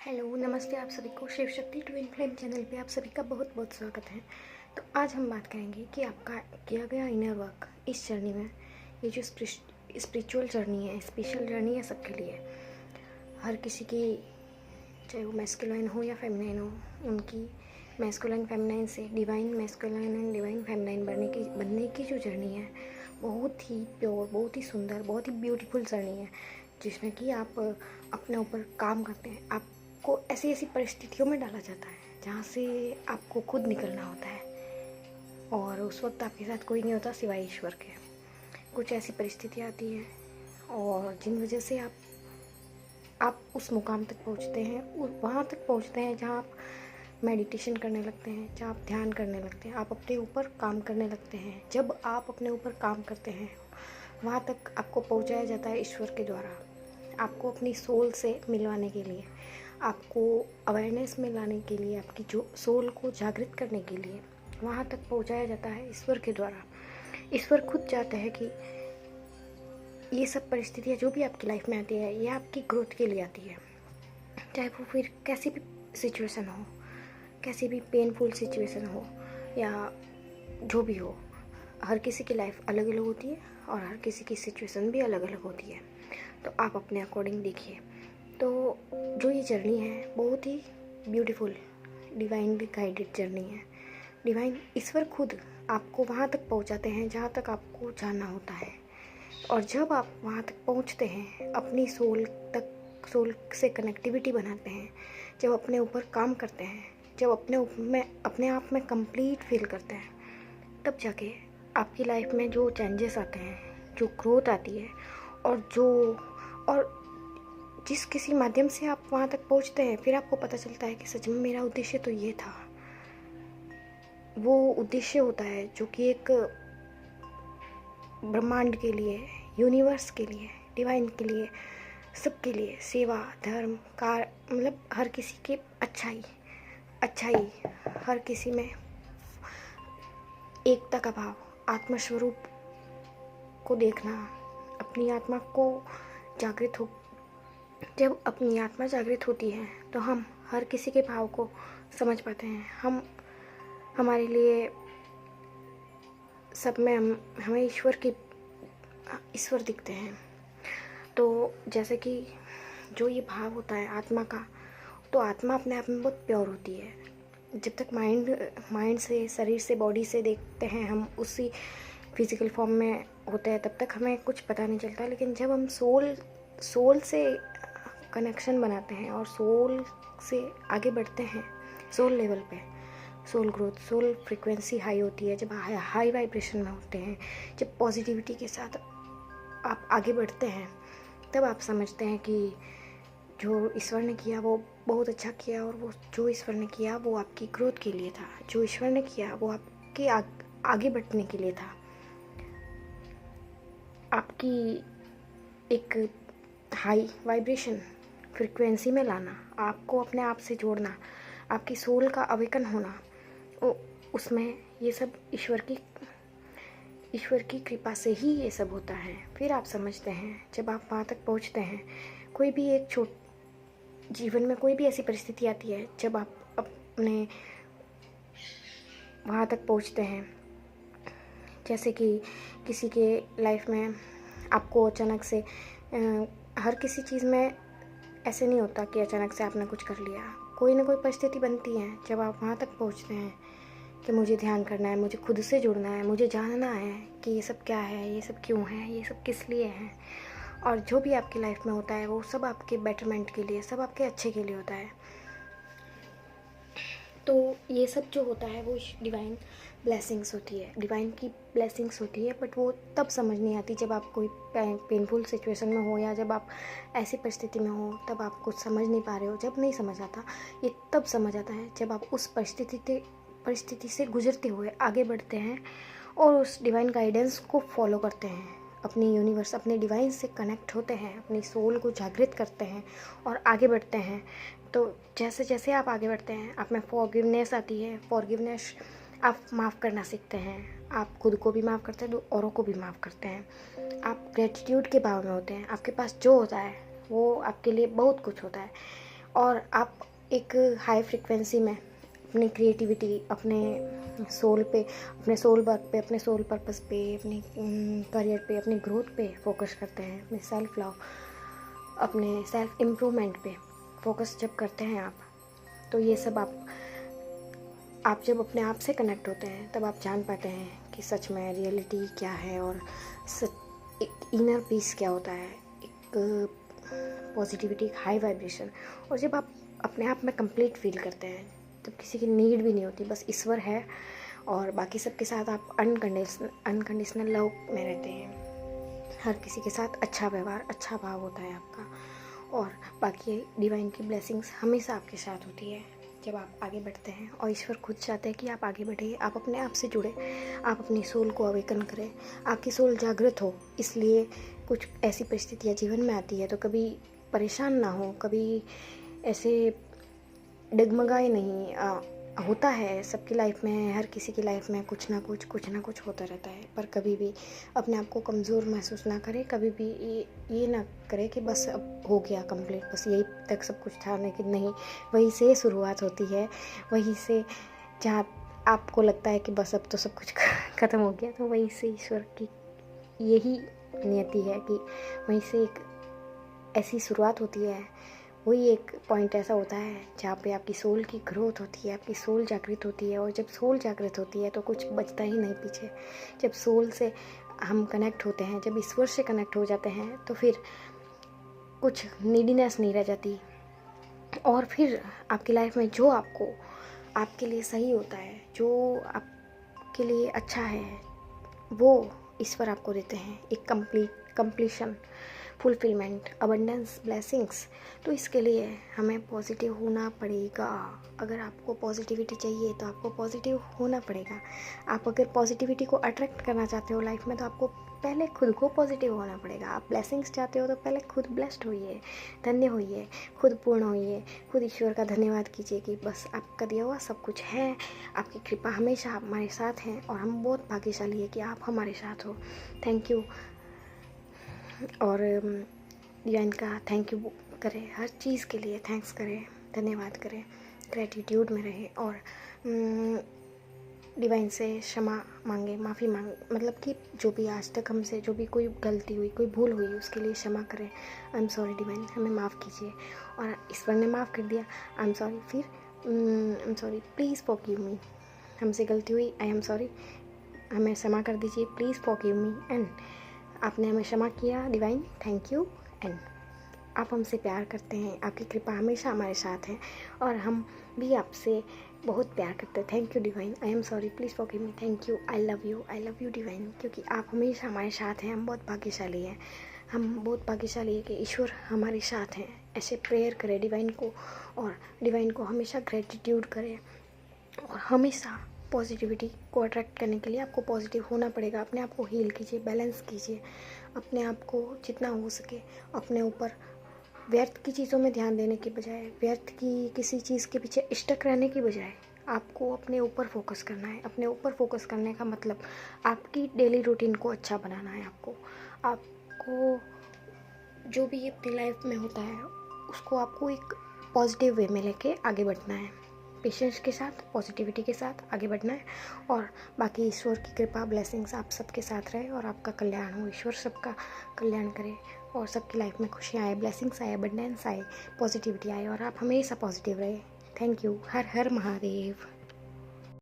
Hello नमस्ते आप सभी को Shiv Shakti twin flame channel पे आप सभी का बहुत बहुत स्वागत है। तो आज हम बात करेंगे कि आपका किया गया इनर वर्क इस जर्नी में, ये जो स्पिरिचुअल जर्नी है, स्पेशल जर्नी है सबके लिए। हर किसी की, चाहे वो मैस्कुलाइन हो या फेमिनाइन हो, उनकी मैस्कुलाइन फेमिनाइन से divine masculine and divine feminine बनने की जो जर्नी है, बहुत ही प्योर, बहुत ही सुंदर, बहुत ही ब्यूटीफुल जर्नी है, जिसमें कि आप अपने ऊपर काम करते हैं। आपको ऐसी ऐसी परिस्थितियों में डाला जाता है जहाँ से आपको खुद निकलना होता है, और उस वक्त आपके साथ कोई नहीं होता सिवाय ईश्वर के। कुछ ऐसी परिस्थितियाँ आती हैं और जिन वजह से आप उस मुकाम तक पहुँचते हैं, वहाँ तक पहुँचते हैं जहाँ आप मेडिटेशन करने लगते हैं, जहाँ आप ध्यान करने लगते हैं, आप अपने ऊपर काम करने लगते हैं। जब आप अपने ऊपर काम करते हैं, वहाँ तक आपको पहुँचाया जाता है ईश्वर के द्वारा, आपको अपनी सोल से मिलवाने के लिए, आपको अवेयरनेस में लाने के लिए, आपकी जो सोल को जागृत करने के लिए वहाँ तक पहुँचाया जाता है ईश्वर के द्वारा। ईश्वर खुद चाहते हैं कि ये सब परिस्थितियाँ जो भी आपकी लाइफ में आती है, ये आपकी ग्रोथ के लिए आती है। चाहे वो फिर कैसी भी सिचुएशन हो, कैसी भी पेनफुल सिचुएशन हो या जो भी हो, हर किसी की लाइफ अलग अलग होती है और हर किसी की सिचुएशन भी अलग अलग होती है। तो आप अपने अकॉर्डिंग देखिए। तो जो ये जर्नी है, बहुत ही ब्यूटीफुल डिवाइनली गाइडेड जर्नी है। डिवाइन ईश्वर खुद आपको वहाँ तक पहुँचाते हैं जहाँ तक आपको जाना होता है। और जब आप वहाँ तक पहुँचते हैं, अपनी सोल सोल से कनेक्टिविटी बनाते हैं, जब अपने ऊपर काम करते हैं, जब अपने आप में कंप्लीट फील करते हैं, तब जाके आपकी लाइफ में जो चेंजेस आते हैं, जो ग्रोथ आती है, और जिस किसी माध्यम से आप वहाँ तक पहुँचते हैं, फिर आपको पता चलता है कि सच में मेरा उद्देश्य तो ये था। वो उद्देश्य होता है जो कि एक ब्रह्मांड के लिए, यूनिवर्स के लिए, डिवाइन के लिए, सबके लिए सेवा, धर्म, मतलब हर किसी की अच्छाई, हर किसी में एकता का भाव, आत्मस्वरूप को देखना, अपनी आत्मा को जागृत हो। जब अपनी आत्मा जागृत होती है तो हम हर किसी के भाव को समझ पाते हैं। हमारे लिए सब में हमें ईश्वर दिखते हैं। तो जैसे कि जो ये भाव होता है आत्मा का, तो आत्मा अपने आप में बहुत प्योर होती है। जब तक माइंड से, शरीर से, बॉडी से देखते हैं, हम उसी फिजिकल फॉर्म में होते हैं, तब तक हमें कुछ पता नहीं चलता। लेकिन जब हम सोल से कनेक्शन बनाते हैं और सोल से आगे बढ़ते हैं, सोल लेवल पे, soul growth, soul frequency high होती है, जब हाई वाइब्रेशन में होते हैं, जब पॉजिटिविटी के साथ आप आगे बढ़ते हैं, तब आप समझते हैं कि जो ईश्वर ने किया वो बहुत अच्छा किया, और वो जो ईश्वर ने किया वो आपकी ग्रोथ के लिए था। जो ईश्वर ने किया वो आपके आगे बढ़ने के लिए था। आपकी एक हाई वाइब्रेशन फ्रीक्वेंसी में लाना, आपको अपने आप से जोड़ना, आपकी सोल का अवेकन होना, उसमें ये सब ईश्वर की कृपा से ही ये सब होता है। फिर आप समझते हैं, जब आप वहाँ तक पहुँचते हैं, कोई भी जीवन में कोई भी ऐसी परिस्थिति आती है, जब आप अपने वहाँ तक पहुँचते हैं, जैसे कि किसी के लाइफ में आपको अचानक से, हर किसी चीज़ में ऐसे नहीं होता कि अचानक से आपने कुछ कर लिया। कोई ना कोई परिस्थिति बनती है जब आप वहाँ तक पहुँचते हैं कि मुझे ध्यान करना है, मुझे खुद से जुड़ना है, मुझे जानना है कि ये सब क्या है, ये सब क्यों है, ये सब किस लिए है। और जो भी आपकी लाइफ में होता है वो सब आपके बेटरमेंट के लिए, सब आपके अच्छे के लिए होता है। तो ये सब जो होता है वो डिवाइन ब्लेसिंग्स होती है, डिवाइन की ब्लेसिंग्स होती है। बट वो तब समझ नहीं आती जब आप कोई पेनफुल सिचुएशन में हो, या जब आप ऐसी परिस्थिति में हो, तब आप कुछ समझ नहीं पा रहे हो। जब नहीं समझ आता, ये तब समझ आता है जब आप उस परिस्थिति से गुजरते हुए आगे बढ़ते हैं और उस डिवाइन गाइडेंस को फॉलो करते हैं, अपनी यूनिवर्स, अपने डिवाइन से कनेक्ट होते हैं, अपनी सोल को जागृत करते हैं और आगे बढ़ते हैं। तो जैसे जैसे आप आगे बढ़ते हैं, आप में फॉरगिवनेस आती है। फॉरगिवनेस, आप माफ़ करना सीखते हैं, आप खुद को भी माफ़ करते हैं, तो औरों को भी माफ़ करते हैं। आप ग्रेटिट्यूड के भाव में होते हैं, आपके पास जो होता है वो आपके लिए बहुत कुछ होता है। और आप एक हाई फ्रिक्वेंसी में अपनी क्रिएटिविटी, अपने सोल पे, अपने सोल वर्क पे, अपने सोल पर्पस पे, अपने करियर पे, अपनी ग्रोथ पे फोकस करते हैं, अपने सेल्फ लव, अपने सेल्फ इम्प्रूवमेंट पे फोकस जब करते हैं आप, तो ये सब आप जब अपने आप से कनेक्ट होते हैं तब आप जान पाते हैं कि सच में रियलिटी क्या है और एक इनर पीस क्या होता है, एक पॉजिटिविटी, एक हाई वाइब्रेशन। और जब आप अपने आप में कंप्लीट फील करते हैं तब किसी की नीड भी नहीं होती, बस ईश्वर है और बाकी सबके साथ आप अनकंडीशनल लव में रहते हैं। हर किसी के साथ अच्छा व्यवहार, अच्छा भाव होता है आपका, और बाकी डिवाइन की ब्लेसिंग्स हमेशा आपके साथ होती है जब आप आगे बढ़ते हैं। और ईश्वर खुद चाहते हैं कि आप आगे बढ़िए, आप अपने आप से जुड़े, आप अपनी सोल को अवेकन करें, आपकी सोल जागृत हो। इसलिए कुछ ऐसी परिस्थितियाँ जीवन में आती है तो कभी परेशान ना हो, कभी ऐसे डगमगाए नहीं। होता है सबकी लाइफ में, हर किसी की लाइफ में कुछ ना कुछ होता रहता है, पर कभी भी अपने आप को कमज़ोर महसूस ना करें, कभी भी ये ना करें कि बस अब हो गया कंप्लीट, बस यही तक सब कुछ था। लेकिन नहीं, वहीं से शुरुआत होती है, वहीं से जहाँ आपको लगता है कि बस अब तो सब कुछ ख़त्म हो गया, तो वहीं से ईश्वर की यही नियति है कि वहीं से एक ऐसी शुरुआत होती है। वही एक पॉइंट ऐसा होता है जहाँ पे आपकी सोल की ग्रोथ होती है, आपकी सोल जागृत होती है। और जब सोल जागृत होती है तो कुछ बचता ही नहीं पीछे। जब सोल से हम कनेक्ट होते हैं, जब ईश्वर से कनेक्ट हो जाते हैं, तो फिर कुछ नीडीनेस नहीं रह जाती। और फिर आपकी लाइफ में जो आपके लिए सही होता है, जो आपके लिए अच्छा है, वो ईश्वर आपको देते हैं। एक कंप्लीशन, फुलफिलमेंट, अबंडेंस, ब्लेसिंग्स। तो इसके लिए हमें पॉजिटिव होना पड़ेगा। अगर आपको पॉजिटिविटी चाहिए तो आपको पॉजिटिव होना पड़ेगा। आप अगर पॉजिटिविटी को अट्रैक्ट करना चाहते हो लाइफ में तो आपको पहले खुद को पॉजिटिव होना पड़ेगा। आप ब्लेसिंग्स चाहते हो तो पहले खुद ब्लेस्ड होइए, धन्य होइए, खुद पूर्ण होइए, खुद ईश्वर का धन्यवाद कीजिए कि बस आपका दिया हुआ सब कुछ है, आपकी कृपा हमेशा हमारे साथ है और हम बहुत भाग्यशाली है कि आप हमारे साथ हो। Thank you. और डिवाइन का थैंक यू करें, हर चीज़ के लिए थैंक्स करें, धन्यवाद करें, ग्रेटिट्यूड में रहें। और डिवाइन से क्षमा मांगे, माफ़ी मांगे, मतलब कि जो भी आज तक हमसे जो भी कोई गलती हुई, कोई भूल हुई, उसके लिए क्षमा करें। आई एम सॉरी डिवाइन, हमें माफ़ कीजिए। और ईश्वर ने माफ़ कर दिया, आई एम सॉरी। फिर I am sorry, please forgive me, हमसे गलती हुई, आई एम सॉरी, हमें क्षमा कर दीजिए, प्लीज़ फॉरगिव मी। एंड आपने हमें क्षमा किया डिवाइन, थैंक यू। एंड आप हमसे प्यार करते हैं, आपकी कृपा हमेशा हमारे साथ है और हम भी आपसे बहुत प्यार करते हैं। Thank you divine, I am sorry, please forgive me, thank you, I love you divine, क्योंकि आप हमेशा हमारे साथ हैं। हम बहुत भाग्यशाली हैं, हम बहुत भाग्यशाली है कि ईश्वर हमारे साथ हैं। ऐसे प्रेयर करें डिवाइन को, और डिवाइन को हमेशा ग्रेटिट्यूड करें। और हमेशा पॉजिटिविटी को अट्रैक्ट करने के लिए आपको पॉजिटिव होना पड़ेगा। अपने आप को हील कीजिए, बैलेंस कीजिए, अपने आप को जितना हो सके अपने ऊपर व्यर्थ की चीज़ों में ध्यान देने के बजाय, व्यर्थ की किसी चीज़ के पीछे स्टक रहने की बजाय आपको अपने ऊपर फोकस करना है। अपने ऊपर फोकस करने का मतलब आपकी डेली रूटीन को अच्छा बनाना है। आपको जो भी अपनी लाइफ में होता है उसको आपको एक पॉजिटिव वे में लेके आगे बढ़ना है, पेशेंस के साथ, पॉजिटिविटी के साथ आगे बढ़ना है। और बाकी ईश्वर की कृपा, ब्लेसिंग्स आप सबके साथ रहे और आपका कल्याण हो। ईश्वर सबका कल्याण करे और सबकी लाइफ में खुशियाँ आए, ब्लेसिंग्स आए, अबंडेंस आए, पॉजिटिविटी आए और आप हमेशा पॉजिटिव रहे। Thank you. Her her Mahadev.